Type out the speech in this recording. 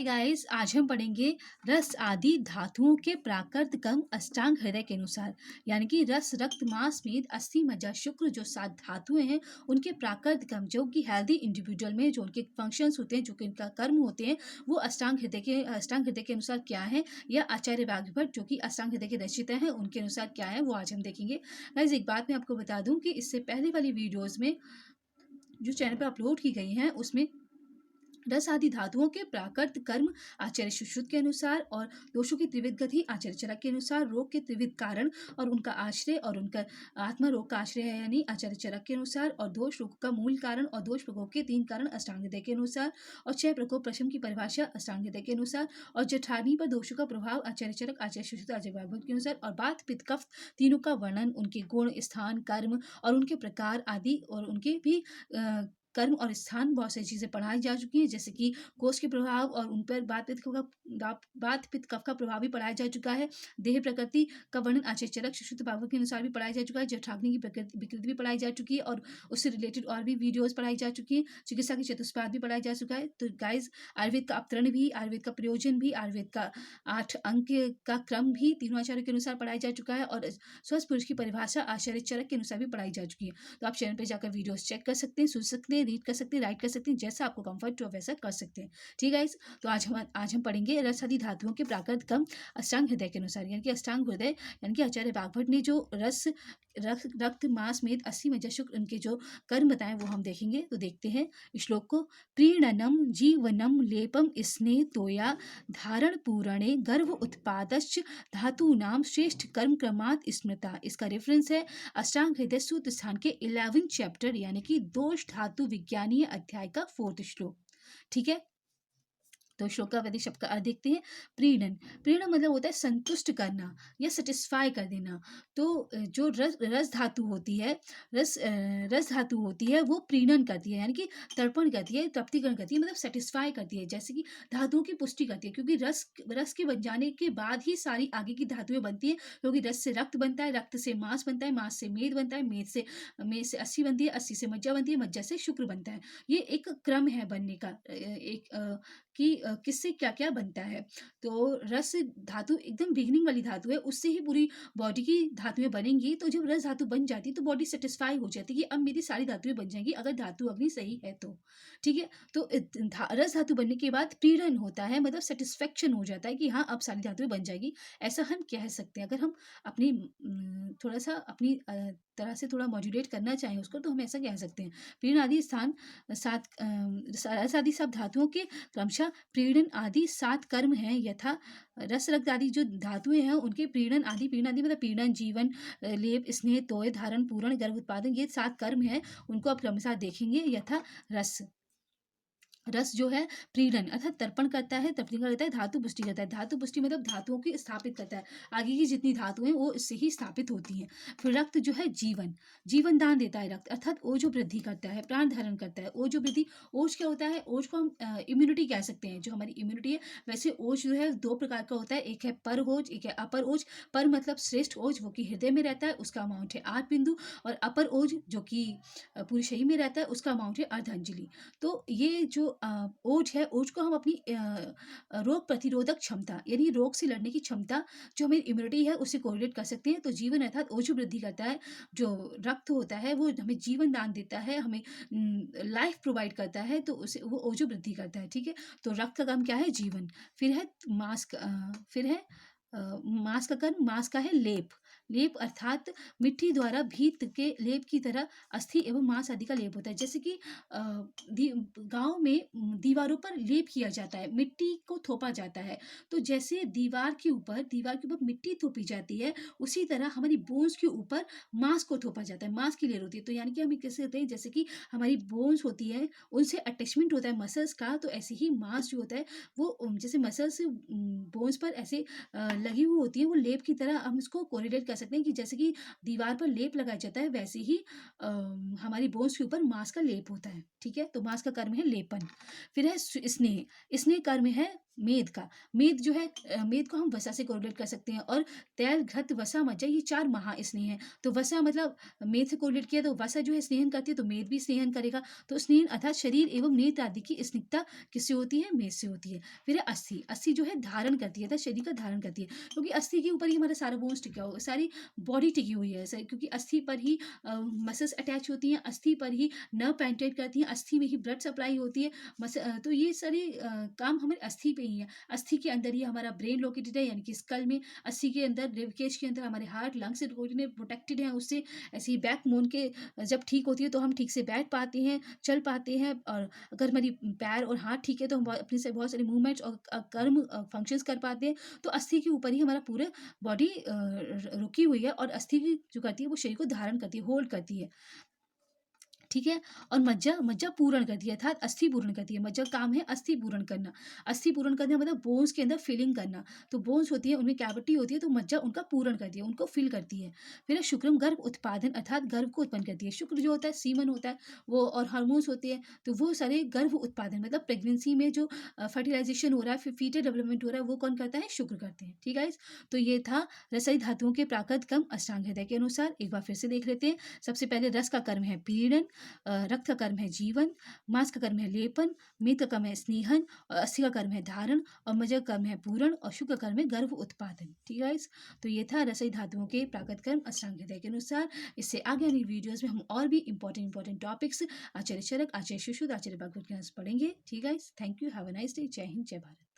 Hi guys, आज हम पढ़ेंगे रस आदि धातुओं के प्राकृत क्रम अष्टांग हृदय के अनुसार। यानी कि रस, रक्त, मांस, मेद, अस्थि, मज्जा, शुक्र जो 7 धातुएं हैं उनके प्राकृत क्रम, जो कि हेल्दी इंडिविजुअल में जो उनके फंक्शंस होते हैं, जो कि इनका कर्म होते हैं, वो अष्टांग हृदय के अनुसार क्या है, या आचार्य वाग्भट जो कि अष्टांग हृदय के रचयिता हैं उनके अनुसार क्या है, वो आज हम देखेंगे। गाइस, एक बात मैं आपको बता दूं कि इससे पहले वाली वीडियोज में जो चैनल पर अपलोड की गई हैं उसमें रस आदि धातुओं के प्राकृत कर्म आचार्य सुश्रुत के अनुसार, और दोषों की त्रिविध गति आचार्य चरक के अनुसार, रोग के त्रिविध कारण और उनका आश्रय, और उनका आत्मा रोग का आश्रय है यानी आचार्य चरक के अनुसार, और दोष रोग का मूल कारण और दोष प्रकोप के 3 कारण अष्टांग हृदय के अनुसार, और 6 प्रकोप प्रशम की परिभाषा अष्टांग हृदय के अनुसार, और जठराग्नि पर दोषों का प्रभाव आचार्य चरक, आचार्य सुश्रुत, आचार्य वाग्भट के अनुसार, और बात पित्त कफ तीनों का वर्णन, उनके गुण, स्थान, कर्म और उनके प्रकार आदि, और उनके भी कर्म और स्थान, बहुत सारी चीजें पढ़ाई जा चुकी हैं, जैसे कि कोष के प्रभाव और उन पर बात पित्त कफ का प्रभाव भी पढ़ाया जा चुका है। देह प्रकृति का वर्णन आचार्य चरक, सुश्रुत, वाग्भट के अनुसार भी पढ़ाया जा चुका है। जठराग्नि की विकृति भी पढ़ाई जा चुकी है, और उससे रिलेटेड और भी वीडियोज पढ़ाई जा चुकी है। चिकित्सा के चतुष्पाद भी पढ़ाया जा चुका है। तो गाइज, आयुर्वेद का अवतरण भी, आयुर्वेद का प्रयोजन भी, आयुर्वेद का 8 अंक का क्रम भी तीनों आचार्यों के अनुसार पढ़ाया जा चुका है, और स्वस्थ पुरुष की परिभाषा आचार्य चरक के अनुसार भी पढ़ाई जा चुकी है। तो आप चैनल पर जाकर वीडियोस चेक कर सकते हैं, सुन सकते हैं, रीड कर सकते हैं, राइट कर सकते हैं, जैसा आपको कंफर्ट हो वैसा कर सकते हैं। ठीक है गाइस, तो आज हम पढ़ेंगे रस आदि धातुओं के प्राकृत क्रम अष्टांग हृदय के अनुसार। यानी कि अष्टांग हृदय यानी कि आचार्य वाग्भट ने जो रक्त, मांस, मेद, अस्थि, मज्जा, शुक्र उनके जो कर्म बताए वो हम देखेंगे। तो देखते हैं श्लोक को। प्रीणनम जीवनम लेपम स्नेह तोया धारण पूरणे गर्भ उत्पादश्च धातूनाम श्रेष्ठ कर्म क्रमात् स्मृता। इसका रेफरेंस है अष्टांग हृदय सूत्र स्थान के 11 चैप्टर यानी कि दोष धातु विज्ञानीय अध्याय का 4th श्लोक। ठीक है, तो श्लोक का वैदिक शब्द का अर्थ देखते हैं। प्रीणन, प्रीणन मतलब होता है संतुष्ट करना या सेटिस्फाई कर देना। तो जो रस धातु होती है, रस धातु होती है वो प्रीणन करती है, यानी कि तर्पण करती है, तृप्तिकरण करती है, मतलब सेटिस्फाई करती है। जैसे कि धातुओं की पुष्टि करती है, क्योंकि रस के बन जाने के बाद ही सारी आगे की धातुएं बनती है। क्योंकि रस से रक्त बनता है, रक्त से मांस बनता है, मांस से मेद बनता है, मेद से अस्थि बनती है, अस्थि से मज्जा बनती है, मज्जा से शुक्र बनता है। ये एक क्रम है बनने का, कि किससे क्या क्या बनता है। तो रस धातु एकदम बिगिनिंग वाली धातु है, उससे ही पूरी बॉडी की धातुएं बनेंगी। तो जब रस धातु बन जाती है तो बॉडी सेटिस्फाई हो जाती है कि अब मेरी सारी धातुएं बन जाएंगी, अगर धातु अग्नि सही है तो। ठीक है, तो रस धातु बनने के बाद प्रीणन होता है, मतलब सेटिस्फेक्शन हो जाता है कि हाँ अब सारी धातुएं बन जाएगी, ऐसा हम कह सकते हैं। अगर हम अपनी थोड़ा सा अपनी तरह से थोड़ा मॉड्यूलेट करना चाहें उसको, तो हम ऐसा कह सकते हैं। प्रीण आदि स्थान रस आदि सब धातुओं के क्रमशः प्रीणन आदि 7 कर्म हैं, यथा रस, रक्त आदि जो धातुएं हैं उनके प्रीणन आदि मतलब पीड़न, जीवन, लेप, स्नेह, तोय, धारण, पूरण, गर्भ उत्पादन, ये 7 कर्म हैं। उनको आप क्रमशः देखेंगे। यथा रस जो है प्रीणन अर्थात तर्पण करता है, तर्पण करता है, धातु पुष्टि करता है। धातु पुष्टि मतलब धातुओं की स्थापित करता है, आगे की जितनी धातुएं वो इससे ही स्थापित होती हैं। फिर रक्त जो है जीवन दान देता है। रक्त अर्थात ओज वृद्धि करता है, प्राण धारण करता है। ओज वृद्धि, ओज क्या होता है? ओज को हम इम्यूनिटी कह सकते हैं, जो हमारी इम्यूनिटी है। वैसे ओज जो है 2 प्रकार का होता है, एक है पर ओज, एक है अपर ओज। पर मतलब श्रेष्ठ ओज, वो कि हृदय में रहता है, उसका अमाउंट है 8 बिंदु, और अपर ओज जो कि पूरे शरीर में रहता है, उसका अमाउंट है अर्धांजलि। तो ये जो ओज है, ओज को हम अपनी रोग प्रतिरोधक क्षमता यानी रोग से लड़ने की क्षमता, जो हमारी इम्यूनिटी है, उससे कोरिलेट कर सकते हैं। तो जीवन अर्थात ओज वृद्धि करता है। जो रक्त होता है वो हमें जीवन दान देता है, हमें लाइफ प्रोवाइड करता है, तो उसे वो ओज वृद्धि करता है। ठीक है, तो रक्त का काम क्या है? जीवन। फिर है मांस मांस का कर्म, मांस का है लेप अर्थात मिट्टी द्वारा भीत के लेप की तरह अस्थि एवं मांस आदि का लेप होता है। जैसे कि गांव में दीवारों पर लेप किया जाता है, मिट्टी को थोपा जाता है। तो जैसे दीवार के ऊपर मिट्टी थोपी जाती है, उसी तरह हमारी बोन्स के ऊपर मांस को थोपा जाता है, मांस की लेयर होती है। तो यानी कि हम कैसे कहते हैं, जैसे कि हमारी बोन्स होती है उनसे अटैचमेंट होता है मसल्स का, तो ऐसे ही मांस जो होता है वो जैसे मसल्स बोन्स पर ऐसे लगी हुई होती है, वो लेप की तरह हम इसको कोरिलेट कर सकते हैं कि जैसे कि दीवार पर लेप लगाया जाता है, वैसे ही हमारी बोन्स के ऊपर मांस का लेप होता है। ठीक है, तो मांस का कर्म है लेपन। फिर है स्नेह कर्म है मेद जो है मेद को हम वसा से कोरिलेट कर सकते हैं, और तेल, घृत, वसा, मज्जा ये 4 महास्नेह हैं। तो वसा मतलब मेद से कोरिलेट किया तो वसा जो है स्नेहन करती है, तो मेद भी स्नेहन करेगा। तो स्नेहन अर्थात शरीर एवं नेत्र आदि की स्निग्धता किससे होती है? मेद से होती है। फिर है अस्थि। अस्थि जो है धारण करती है, अर्थात शरीर का धारण करती है, क्योंकि अस्थि के ऊपर ही हमारा सारा बोन्स टिका हुआ, सारी बॉडी टिकी हुई है, क्योंकि अस्थि पर ही मसल्स अटैच होती हैं, अस्थि पर ही नर्व पेनिट्रेट करती हैं, अस्थि में ही ब्लड सप्लाई होती है। तो ये सारे काम हमारे अस्थि पे ही है। अस्थि के अंदर ही हमारा ब्रेन लोकेटेड है, यानी कि स्कल में। अस्थि के अंदर रिबकेज के अंदर हमारे हार्ट, लंग्स प्रोटेक्टेड हैं उससे। ऐसे ही बैक बोन के जब ठीक होती है तो हम ठीक से बैठ पाते हैं, चल पाते हैं, और अगर हमारी पैर और हाथ ठीक है तो हम अपने से बहुत सारे मूवमेंट्स और कर्म फंक्शंस कर पाते हैं। तो अस्थि के ऊपर ही हमारा पूरा बॉडी रुकी हुई है, और अस्थि जो करती है वो शरीर को धारण करती है, होल्ड करती है। ठीक है। और मज्जा मज्जा पूरण करती है, अर्थात अस्थि पूरण करती है। मज्जा का काम है अस्थि पूरण करना। अस्थि पूरण करना मतलब बोन्स के अंदर फिलिंग करना। तो बोन्स होती है, उनमें कैविटी होती है, तो मज्जा उनका पूरण करती है, उनको फिल करती है। फिर है शुक्रम, गर्भ उत्पादन, अर्थात गर्भ को उत्पन्न करती है। शुक्र जो होता है सीमन होता है वो, और हार्मोन्स होते हैं, तो वो सारे गर्भ उत्पादन मतलब प्रेगनेंसी में जो फर्टिलाइजेशन हो रहा है, फिर फीटल डेवलपमेंट हो रहा है, वो कौन करता है? शुक्र करते हैं। ठीक है। तो ये था रसाई धातुओं के प्राकृत क्रम अष्टांग हृदय के अनुसार। एक बार फिर से देख लेते हैं। सबसे पहले रस का कर्म है पीड़न, रक्त का कर्म है जीवन, मांस का कर्म है लेपन, मेद का कर्म है स्नेहन, और अस्थि का कर्म है धारण, और मज्जा का कर्म है पूरण, और शुक्र का कर्म है गर्भ उत्पादन। ठीक है। तो ये था रसई धातुओं के प्राकृत कर्म अष्टांग हृदय के अनुसार। इससे आगे आने वीडियोज में हम और भी इंपॉर्टेंट टॉपिक्स आचार्य चरक, आचार्य सुश्रुत, आचार्य भागवत के पढ़ेंगे। ठीक है। Thank you. Have a nice day. जय हिंद, जय भारत।